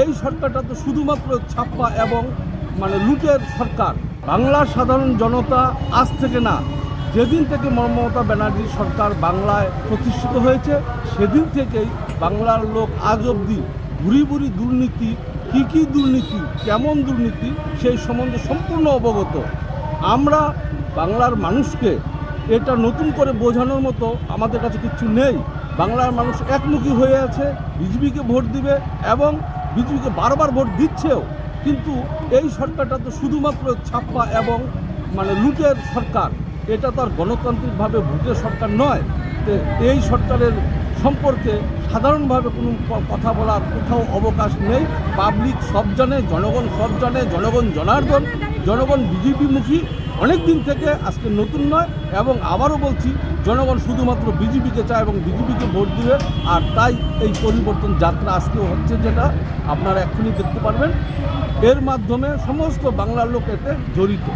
এই সরকারটা তো শুধুমাত্র ছাপ্পা এবং লুটের সরকার। বাংলার সাধারণ জনতা আজ থেকে না, যেদিন থেকে মমতা ব্যানার্জির সরকার বাংলায় প্রতিষ্ঠিত হয়েছে সেদিন থেকেই বাংলার লোক আজ অবধি ভুরি ভুরি দুর্নীতি, কী দুর্নীতি, কেমন দুর্নীতি সেই সম্বন্ধে সম্পূর্ণ অবগত। আমরা বাংলার মানুষকে এটা নতুন করে বোঝানোর মতো আমাদের কাছে কিছু নেই। বাংলার মানুষ একমুখী হয়ে আছে, বিজেপিকে ভোট দিবে এবং বিজেপিকে বারবার ভোট দিচ্ছেও। কিন্তু এই সরকারটা তো শুধুমাত্র ছাপ্পা এবং লুটের সরকার। এটা তো আর গণতান্ত্রিকভাবে ভোটের সরকার নয়। তো এই সরকারের সম্পর্কে সাধারণভাবে কোনো কথা বলার কোথাও অবকাশ নেই। পাবলিক সব জানে, জনগণ সব জানে, জনগণ জনার্দন, জনগণ বিজেপিমুখী অনেক দিন থেকে, আজকে নতুন নয়। এবং আবারও বলছি, জনগণ শুধুমাত্র বিজেপিকে চায় এবং বিজেপিকে ভোট দিবে। আর তাই এই পরিবর্তন যাত্রা আজকেও হচ্ছে, যেটা আপনারা এক্ষুনি দেখতে পারবেন। এর মাধ্যমে সমস্ত বাংলার লোক এতে জড়িত।